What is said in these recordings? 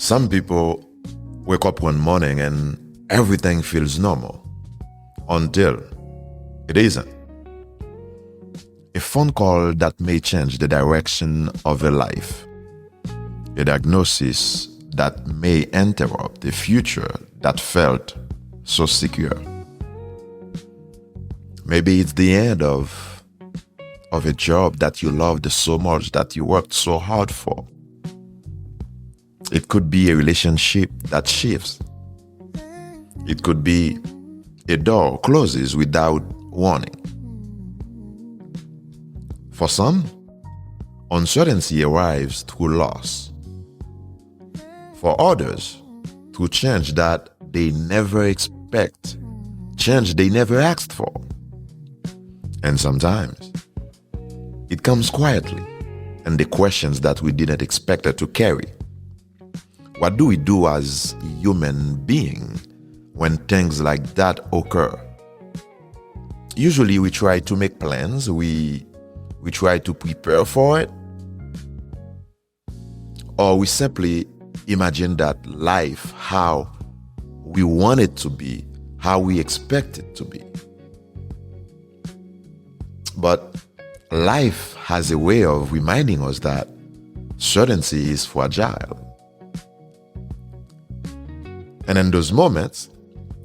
Some people wake up one morning and everything feels normal until it isn't. A phone call that may change the direction of a life. A diagnosis that may interrupt a future that felt so secure. Maybe it's the end of a job that you loved so much, that you worked so hard for. It could be a relationship that shifts. It could be a door closes without warning. For some, uncertainty arrives through loss. For others, through change that they never expect, change they never asked for. And sometimes, it comes quietly, and the questions that we didn't expect it to carry. What do we do as a human being when things like that occur? Usually we try to make plans, we try to prepare for it, or we simply imagine that life how we want it to be, how we expect it to be. But life has a way of reminding us that certainty is fragile. And in those moments,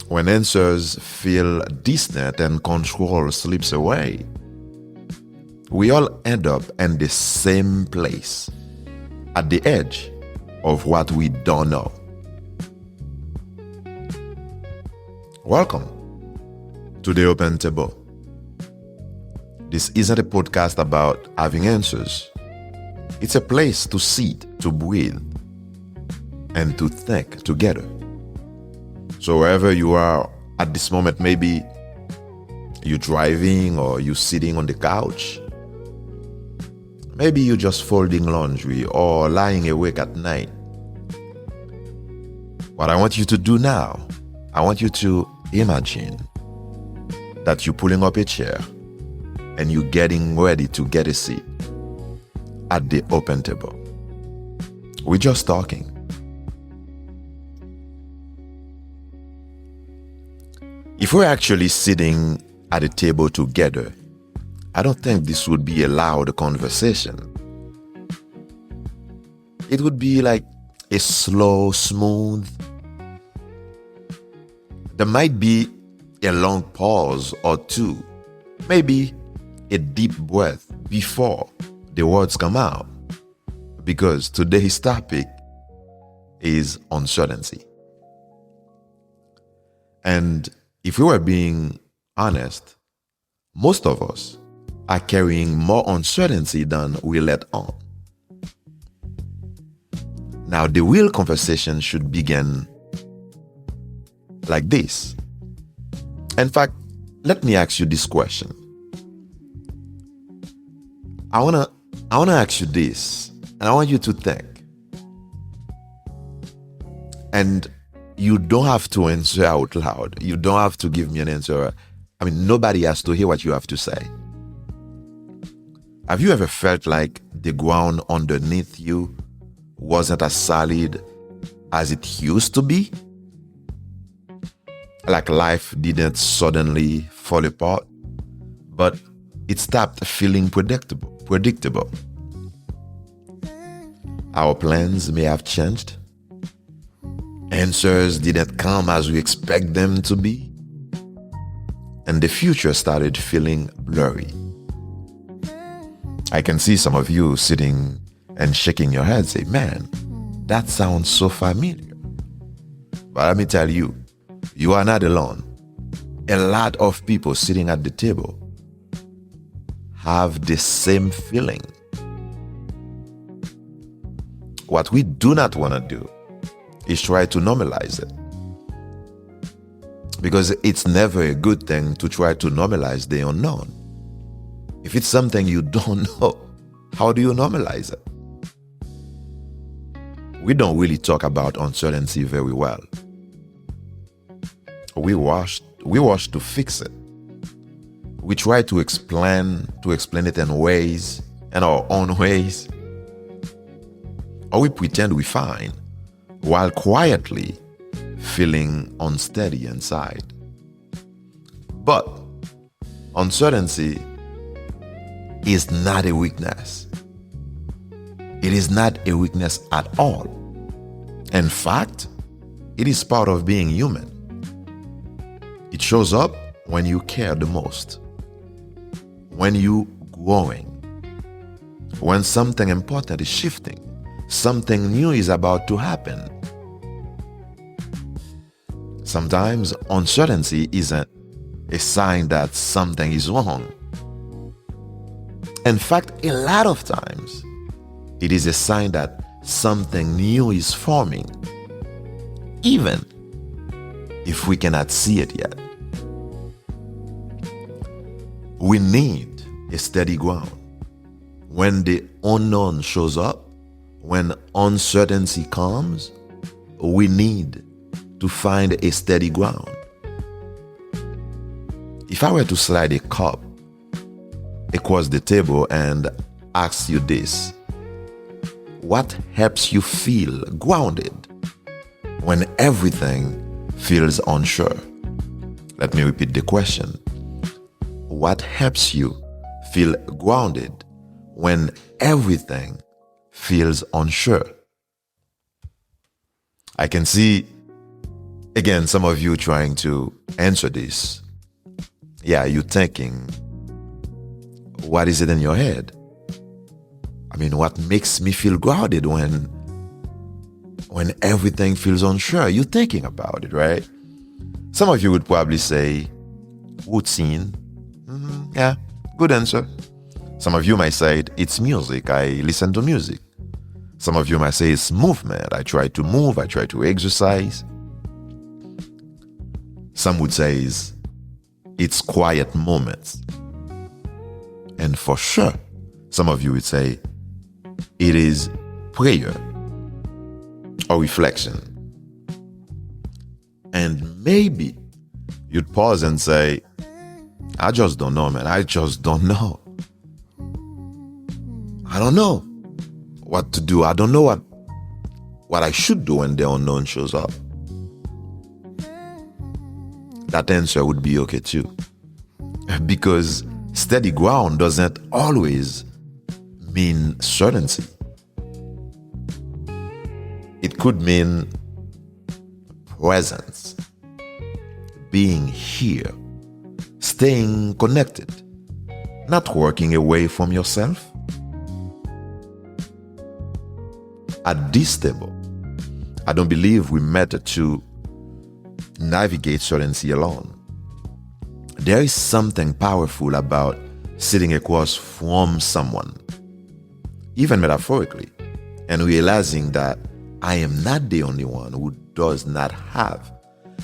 when answers feel distant and control slips away, we all end up in the same place, at the edge of what we don't know. Welcome to The Open Table. This isn't a podcast about having answers. It's a place to sit, to breathe, and to think together. So wherever you are at this moment, maybe you're driving or you're sitting on the couch. Maybe you're just folding laundry or lying awake at night. What I want you to do now, I want you to imagine that you're pulling up a chair and you're getting ready to get a seat at the open table. We're just talking. If we're actually sitting at a table together, I don't think this would be a loud conversation. It would be like a slow, smooth. There might be a long pause or two, maybe a deep breath before the words come out, because today's topic is uncertainty. And if we were being honest, most of us are carrying more uncertainty than we let on. Now, the real conversation should begin like this. In fact, let me ask you this question. I wanna ask you this, and I want you to think. And you don't have to answer out loud. You don't have to give me an answer. I mean, nobody has to hear what you have to say. Have you ever felt like the ground underneath you wasn't as solid as it used to be? Like life didn't suddenly fall apart, but it stopped feeling predictable. Our plans may have changed. Answers didn't come as we expect them to be. And the future started feeling blurry. I can see some of you sitting and shaking your head, say, man, that sounds so familiar. But let me tell you, you are not alone. A lot of people sitting at the table have the same feeling. What we do not want to do is try to normalize it. Because it's never a good thing to try to normalize the unknown. If it's something you don't know, how do you normalize it? We don't really talk about uncertainty very well. We rush to fix it. We try to explain it in our own ways. Or we pretend we're fine while quietly feeling unsteady inside. But uncertainty is not a weakness. It is not a weakness at all. In fact, it is part of being human. It shows up when you care the most, when you growing, when something important is shifting, something new is about to happen. Sometimes uncertainty isn't a sign that something is wrong. In fact, a lot of times, it is a sign that something new is forming, even if we cannot see it yet. We need a steady ground. When the unknown shows up, when uncertainty comes, we need to find a steady ground. If I were to slide a cup across the table and ask you this, what helps you feel grounded when everything feels unsure? Let me repeat the question. What helps you feel grounded when everything feels unsure? I can see, again, some of you trying to answer this. Yeah, you're thinking, what is it in your head? I mean, what makes me feel grounded when everything feels unsure? You're thinking about it, right? Some of you would probably say, routine. Yeah, good answer. Some of you might say it's music. I listen to music. Some of you might say it's movement. I try to move. I try to exercise. Some would say it's quiet moments. And for sure, some of you would say it is prayer or reflection. And maybe you'd pause and say, I just don't know, man. I just don't know. I don't know what to do. I don't know what I should do when the unknown shows up. That answer would be okay too. Because steady ground doesn't always mean certainty. It could mean presence, being here, staying connected, not working away from yourself. At this table, I don't believe we met to navigate certainty alone. There is something powerful about sitting across from someone, even metaphorically, and realizing that I am not the only one who does not have.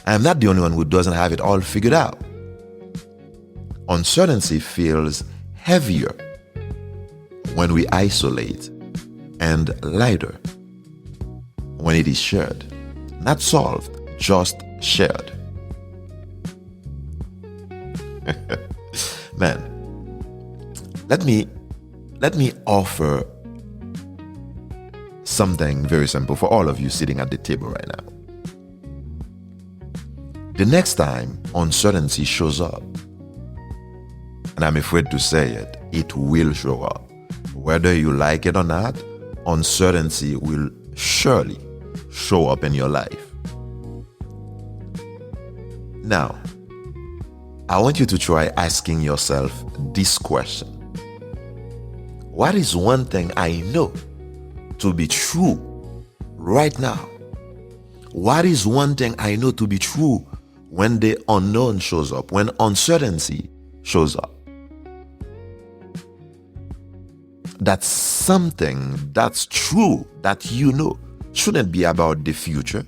I am not the only one who doesn't have it all figured out. Uncertainty feels heavier when we isolate and lighter when it is shared. Not solved, just shared. Man, let me offer something very simple for all of you sitting at the table right now. The next time uncertainty shows up, and I'm afraid to say it, it will show up. Whether you like it or not, uncertainty will surely show up in your life. Now, I want you to try asking yourself this question. What is one thing I know to be true right now? What is one thing I know to be true when the unknown shows up, when uncertainty shows up? That's something that's true that you know. Shouldn't be about the future.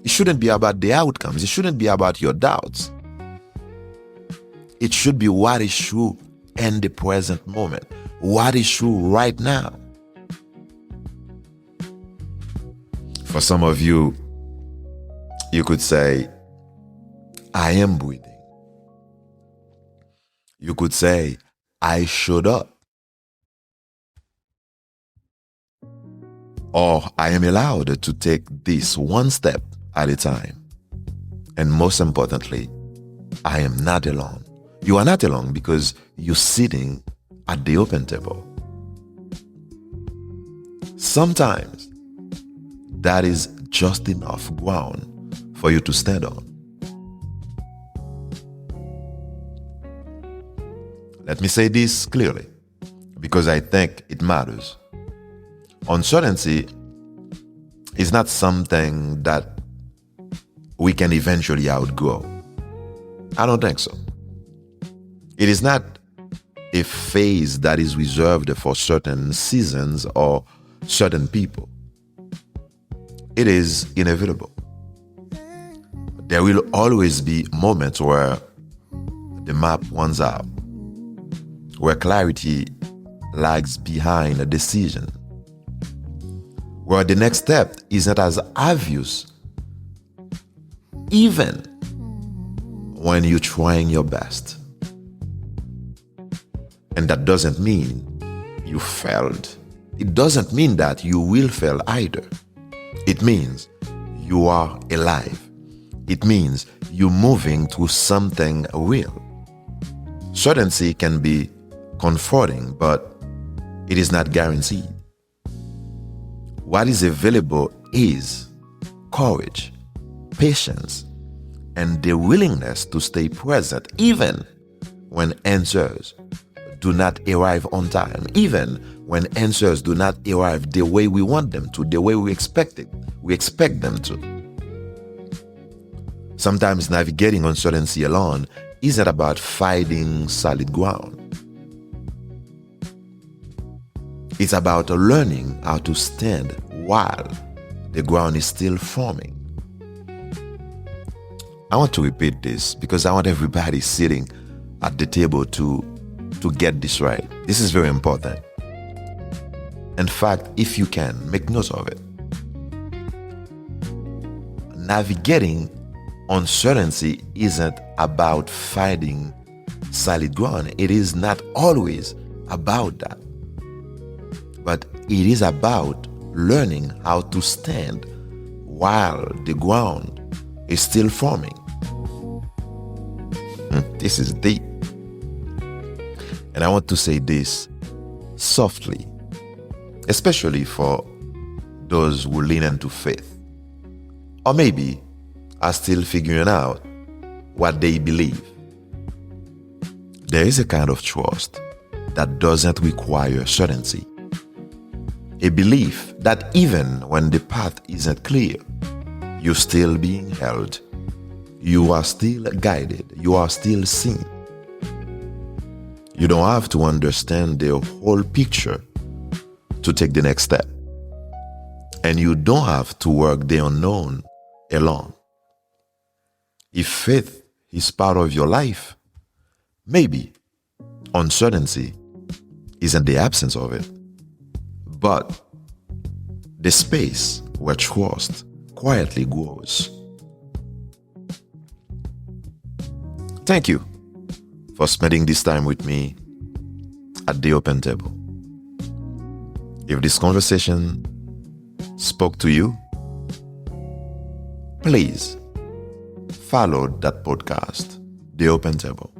It shouldn't be about the outcomes. It shouldn't be about your doubts. It should be what is true in the present moment. What is true right now. For some of you, you could say, I am breathing. You could say, I showed up. or I am allowed to take this one step at a time. And most importantly, I am not alone. You are not alone because you're sitting at the open table. Sometimes that is just enough ground for you to stand on. Let me say this clearly because I think it matters. Uncertainty is not something that we can eventually outgrow. I don't think so. It is not a phase that is reserved for certain seasons or certain people. It is inevitable. There will always be moments where the map runs out, where clarity lags behind a decision, where the next step isn't as obvious, even when you're trying your best. And that doesn't mean you failed. It doesn't mean that you will fail either. It means you are alive. It means you're moving through something real. Certainty can be comforting, but it is not guaranteed. What is available is courage, patience, and the willingness to stay present even when answers do not arrive on time, even when answers do not arrive the way we want them to, the way we expect them to. Sometimes navigating uncertainty alone isn't about fighting solid ground. It's about learning how to stand while the ground is still forming. I want to repeat this because I want everybody sitting at the table to get this right. This is very important. In fact, if you can, make note of it. Navigating uncertainty isn't about fighting solid ground. It is not always about that. But it is about learning how to stand while the ground is still forming. This is deep. And I want to say this softly, especially for those who lean into faith, or maybe are still figuring out what they believe. There is a kind of trust that doesn't require certainty. A belief that even when the path isn't clear, you're still being held. You are still guided. You are still seen. You don't have to understand the whole picture to take the next step. And you don't have to work the unknown alone. If faith is part of your life, maybe uncertainty isn't the absence of it, but the space where trust quietly grows. Thank you for spending this time with me at the open table. If this conversation spoke to you, please follow that podcast, The Open Table.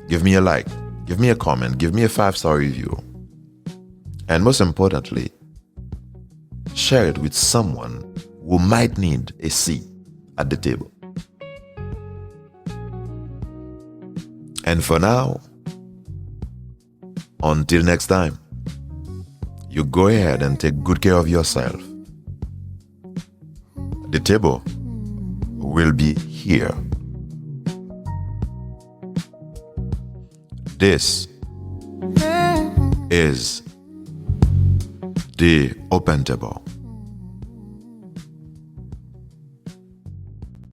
Give me a like, give me a comment, give me a 5-star review. And most importantly, share it with someone who might need a seat at the table. And for now, until next time, you go ahead and take good care of yourself. The table will be here. This is the Open Table.